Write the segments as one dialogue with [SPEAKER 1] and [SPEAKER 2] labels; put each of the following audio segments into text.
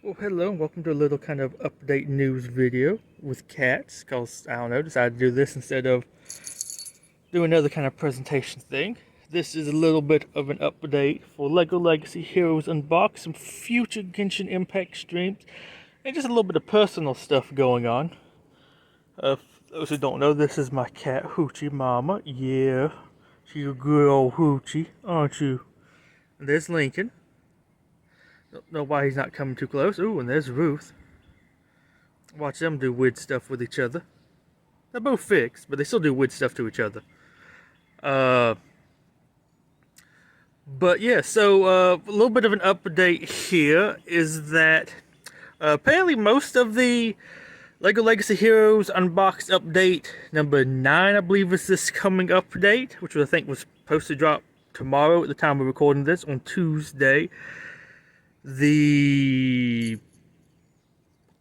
[SPEAKER 1] Well, hello and welcome to a little kind of update news video with cats, because, I don't know, decided to do this instead of doing another kind of presentation thing. This is a little bit of an update for LEGO Legacy Heroes Unbox, some future Genshin Impact streams, and just a little bit of personal stuff going on. For those who don't know, this is my cat, Hoochie Mama. Yeah, she's a good old Hoochie, aren't you? And there's Lincoln. Don't know why he's not coming too close. Ooh, and there's Ruth. Watch them do weird stuff with each other. They're both fixed, but they still do weird stuff to each other. But yeah, so a little bit of an update here is that apparently most of the LEGO Legacy Heroes Unboxed update number 9, I believe, is this coming update, which I think was supposed to drop tomorrow at the time we're recording this, on Tuesday, the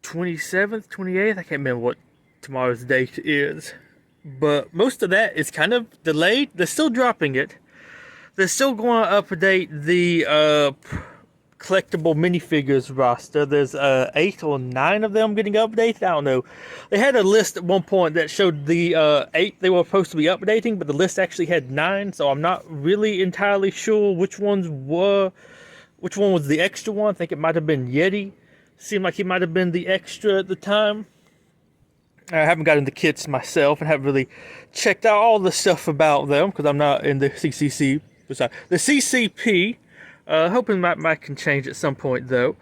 [SPEAKER 1] 27th, 28th, I can't remember what tomorrow's date is. But most of that is kind of delayed. They're still dropping it. They're still going to update the collectible minifigures roster. There's 8 or 9 of them getting updated. I don't know. They had a list at one point that showed the 8 they were supposed to be updating, but the list actually had 9, so I'm not really entirely sure which ones were. Which one was the extra one? I think it might have been Yeti. Seemed like he might have been the extra at the time. I haven't gotten the kits myself and haven't really checked out all the stuff about them because I'm not in the CCC. Sorry, the CCP. Hoping might can change at some point though.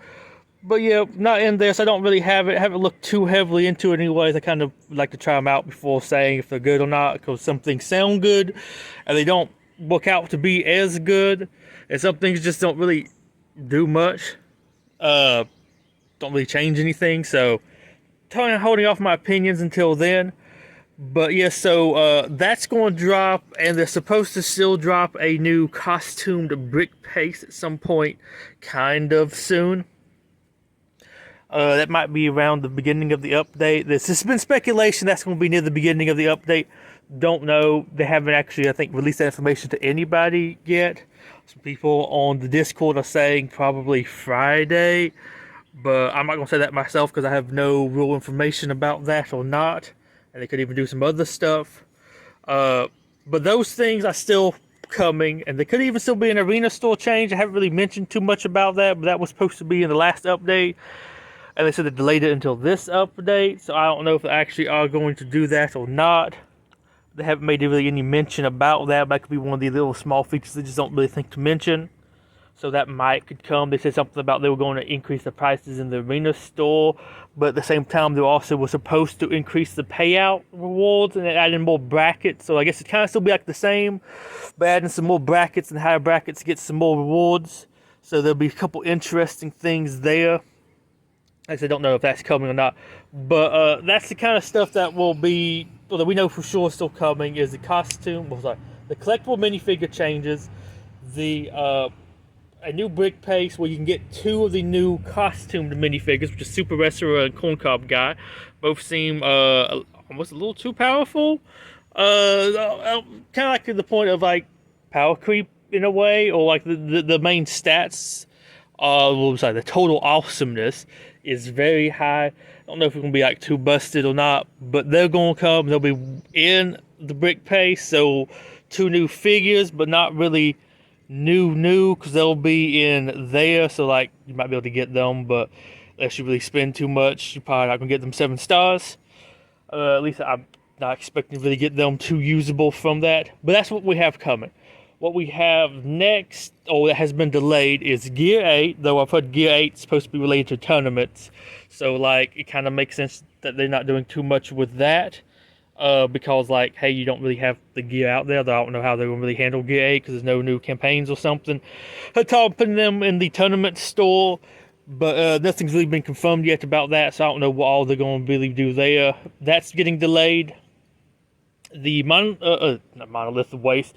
[SPEAKER 1] But yeah, not in this. I don't really have it. I haven't looked too heavily into it anyways. I kind of like to try them out before saying if they're good or not, because some things sound good and they don't work out to be as good, and some things just don't really do much. Don't really change anything, so holding off my opinions until then. But yeah, so that's going to drop, and they're supposed to still drop a new costumed brick paste at some point kind of soon. That might be around the beginning of the update. This has been speculation that's going to be near the beginning of the update. Don't know. They haven't actually, I think, released that information to anybody yet. Some people on the Discord are saying probably Friday, but I'm not going to say that myself because I have no real information about that or not. And they could even do some other stuff. But those things are still coming, and they could even still be an arena store change. I haven't really mentioned too much about that, but that was supposed to be in the last update. And they said they delayed it until this update, so I don't know if they actually are going to do that or not. They haven't made really any mention about that, but that could be one of the little small features they just don't really think to mention. So that could come. They said something about they were going to increase the prices in the arena store, but at the same time they also were supposed to increase the payout rewards and add in more brackets. So I guess it kind of still be like the same, but adding some more brackets, and higher brackets get some more rewards. So there'll be a couple interesting things there. I don't know if that's coming or not, but that's the kind of stuff that will be, or that we know for sure is still coming, is the costume, the collectible minifigure changes, a new brick paste where you can get 2 of the new costumed minifigures, which is Super Wrestler and Corncob Guy. Both seem almost a little too powerful. Kind of like to the point of like power creep in a way, or like the main stats. The total awesomeness is very high. I don't know if it's going to be like too busted or not, but they're going to come. They'll be in the brick paste, so 2 new figures, but not really new, because they'll be in there, so like you might be able to get them, but unless you really spend too much, you're probably not going to get them 7 stars. At least I'm not expecting to really get them too usable from that, but that's what we have coming. What we have next, that has been delayed, is Gear 8, though I've heard Gear 8 is supposed to be related to tournaments. So, like, it kind of makes sense that they're not doing too much with that. Because, like, hey, you don't really have the gear out there. I don't know how they're going to really handle Gear 8 because there's no new campaigns or something. They're putting them in the tournament store, but nothing's really been confirmed yet about that, so I don't know what all they're going to really do there. That's getting delayed. The not Monolith Waste.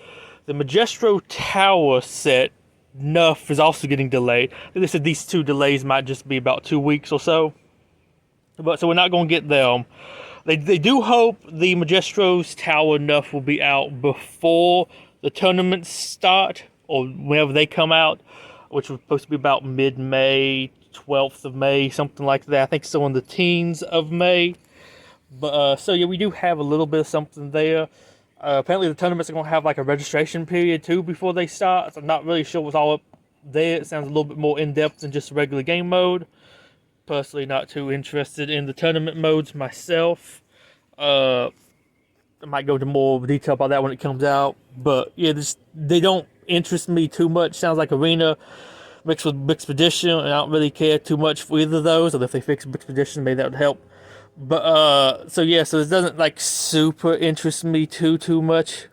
[SPEAKER 1] The Magestro Tower set, Nuff, is also getting delayed. They said these 2 delays might just be about 2 weeks or so. But so we're not going to get them. They do hope the Majestro's Tower Nuff will be out before the tournaments start, or whenever they come out. which was supposed to be about mid-May, 12th of May, something like that. I think still in the teens of May. But so yeah, we do have a little bit of something there. Apparently the tournaments are going to have like a registration period too before they start. So I'm not really sure what's all up there. It sounds a little bit more in-depth than just regular game mode. Personally not too interested in the tournament modes myself. I might go into more detail about that when it comes out. But yeah, they don't interest me too much. Sounds like Arena mixed with Expedition, and I don't really care too much for either of those. Or if they fix Expedition, maybe that would help. But so yeah, so it doesn't like super interest me too much.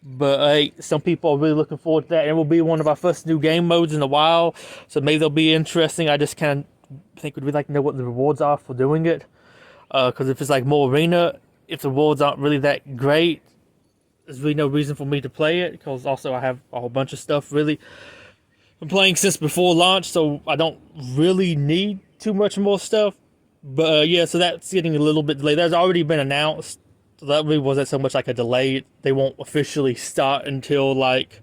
[SPEAKER 1] But hey, some people are really looking forward to that. And it will be one of our first new game modes in a while, so maybe they'll be interesting. I just kind of think we'd like to know what the rewards are for doing it. Because if it's like more Arena, if the rewards aren't really that great, there's really no reason for me to play it. Because also I have a whole bunch of stuff really I'm playing since before launch, so I don't really need too much more stuff. But yeah, so that's getting a little bit delayed. That's already been announced. So that really wasn't so much like a delay. They won't officially start until like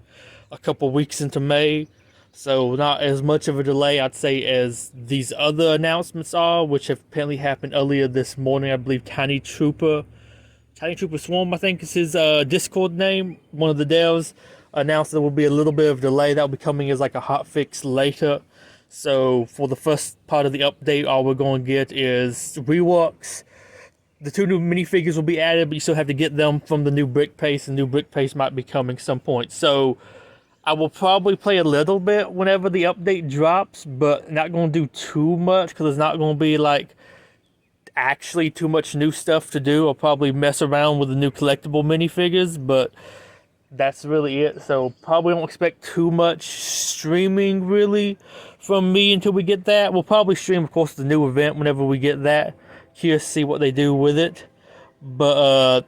[SPEAKER 1] a couple weeks into May. So not as much of a delay, I'd say, as these other announcements are, which have apparently happened earlier this morning. I believe Tiny Trooper Swarm, I think is his Discord name. One of the devs announced there will be a little bit of delay. That will be coming as like a hotfix later. So for the first part of the update, all we're going to get is reworks. The 2 new minifigures will be added, but you still have to get them from the new brick paste. The new brick paste might be coming some point. So I will probably play a little bit whenever the update drops, but not going to do too much because there's not going to be like actually too much new stuff to do. I'll probably mess around with the new collectible minifigures, but that's really it. So probably don't expect too much streaming really from me until we get that. We'll probably stream, of course, the new event whenever we get that. Curious to see what they do with it. But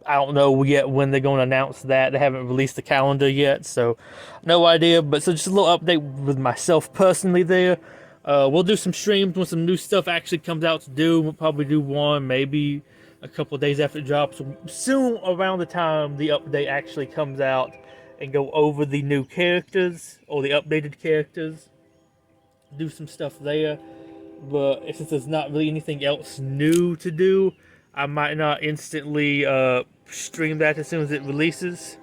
[SPEAKER 1] I don't know yet when they're going to announce that. They haven't released the calendar yet, so no idea. But so just a little update with myself personally there. We'll do some streams when some new stuff actually comes out to do. We'll probably do one, maybe a couple of days after it drops. Soon around the time the update actually comes out, and go over the new characters or the updated characters. Do some stuff there. But since there's not really anything else new to do, I might not instantly stream that as soon as it releases.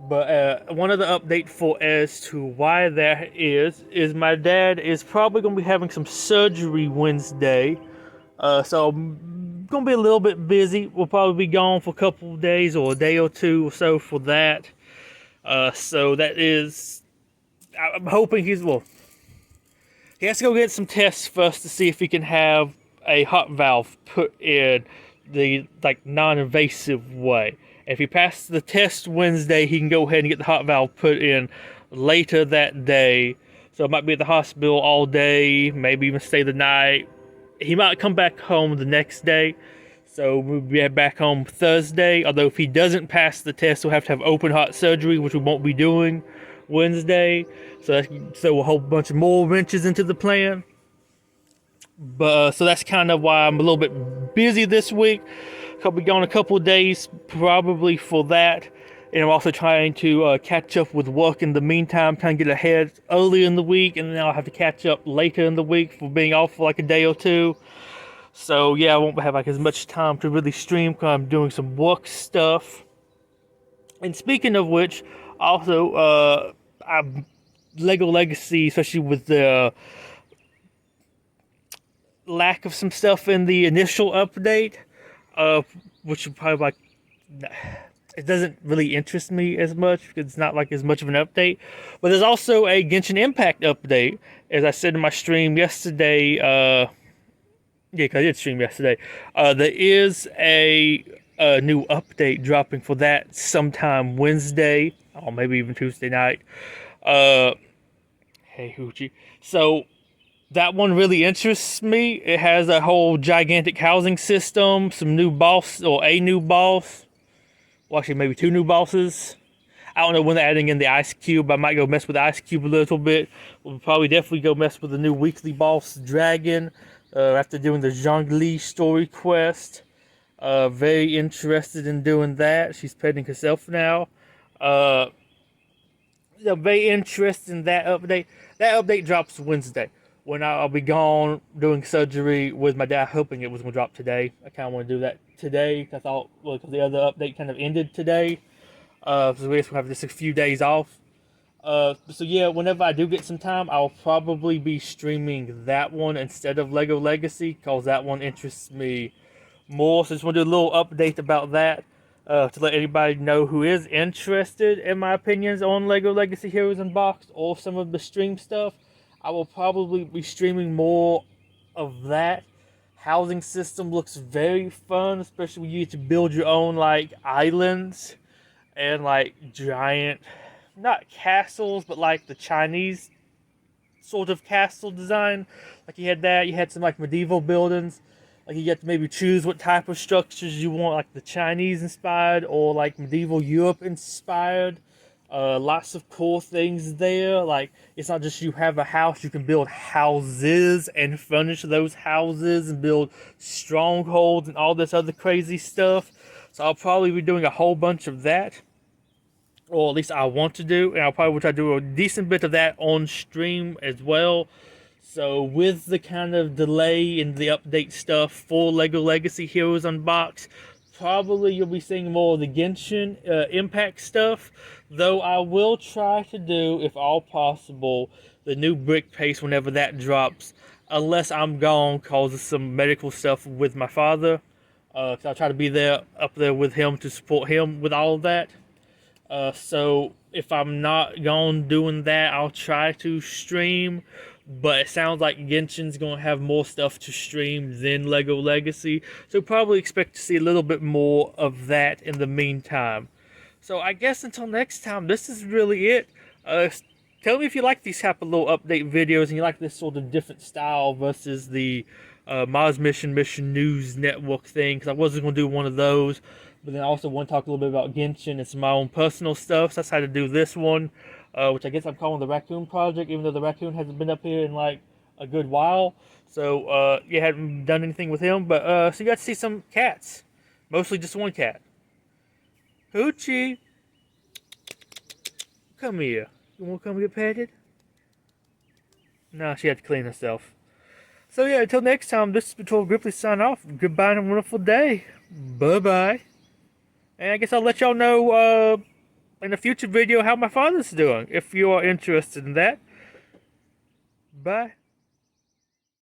[SPEAKER 1] But one other update for as to why that is my dad is probably going to be having some surgery Wednesday. So I'm going to be a little bit busy. We'll probably be gone for a couple of days or a day or two or so for that. So that is, I'm hoping he has to go get some tests first to see if he can have a heart valve put in the like non-invasive way. If he passes the test Wednesday, he can go ahead and get the heart valve put in later that day. So it might be at the hospital all day, maybe even stay the night. He might come back home the next day. So we'll be back home Thursday. Although if he doesn't pass the test, we'll have to have open heart surgery, which we won't be doing Wednesday. So that's throw a whole bunch of more wrenches into the plan. But so that's kind of why I'm a little bit busy this week. I'll be gone a couple of days probably for that. And I'm also trying to catch up with work in the meantime, trying to get ahead early in the week, and then I'll have to catch up later in the week for being off for like a day or two. So yeah, I won't have like as much time to really stream because I'm doing some work stuff. And speaking of which, also Lego Legacy, especially with the lack of some stuff in the initial update, which would probably like, it doesn't really interest me as much because it's not like as much of an update. But there's also a Genshin Impact update, as I said in my stream yesterday. Yeah, because I did stream yesterday. There is a new update dropping for that sometime Wednesday, or maybe even Tuesday night. Hey Hoochie. So that one really interests me. It has a whole gigantic housing system, some new boss, or a new boss. Well, actually, maybe 2 new bosses. I don't know when they're adding in the Ice Cube. I might go mess with the Ice Cube a little bit. We'll probably definitely go mess with the new weekly boss, Dragon, after doing the Zhongli story quest. Very interested in doing that. She's petting herself now. very interested in that update. That update drops Wednesday when I'll be gone doing surgery with my dad, hoping it was going to drop today. I kind of want to do that today because I thought, well, because the other update kind of ended today. So we just have just a few days off. So yeah, whenever I do get some time, I'll probably be streaming that one instead of Lego Legacy because that one interests me more. So just want to do a little update about that to let anybody know who is interested in my opinions on Lego Legacy Heroes Unboxed or some of the stream stuff. I will probably be streaming more of that. Housing system looks very fun, especially when you get to build your own like islands and like giant, not castles, but like the Chinese sort of castle design. Like you had that, you had some like medieval buildings. Like you get to maybe choose what type of structures you want, like the Chinese inspired or like medieval Europe inspired. Lots of cool things there. Like it's not just you have a house, you can build houses and furnish those houses and build strongholds and all this other crazy stuff. So I'll probably be doing a whole bunch of that. Or at least I want to do, and I'll probably try to do a decent bit of that on stream as well. So with the kind of delay in the update stuff for Lego Legacy Heroes Unboxed, probably you'll be seeing more of the Genshin Impact stuff. Though I will try to do, if all possible, the new brick paste whenever that drops. Unless I'm gone because of some medical stuff with my father. Because I'll try to be there, up there with him to support him with all of that. So if I'm not gone doing that, I'll try to stream. But it sounds like Genshin's going to have more stuff to stream than Lego Legacy. So probably expect to see a little bit more of that in the meantime. So I guess until next time, this is really it. Tell me if you like these type of little update videos and you like this sort of different style versus the Mars Mission News Network thing. Because I wasn't going to do one of those. But then I also want to talk a little bit about Genshin and some of my own personal stuff. So I decided to do this one. Which I guess I'm calling the Raccoon Project, even though the Raccoon hasn't been up here in like a good while. So, yeah, haven't done anything with him. But, so you got to see some cats. Mostly just one cat. Hoochie. Come here. You want to come get petted? No, she had to clean herself. So, yeah, until next time, this is Patrol Gripply sign off. Goodbye and a wonderful day. Bye-bye. And I guess I'll let y'all know, in a future video how my father's doing, if you are interested in that. Bye.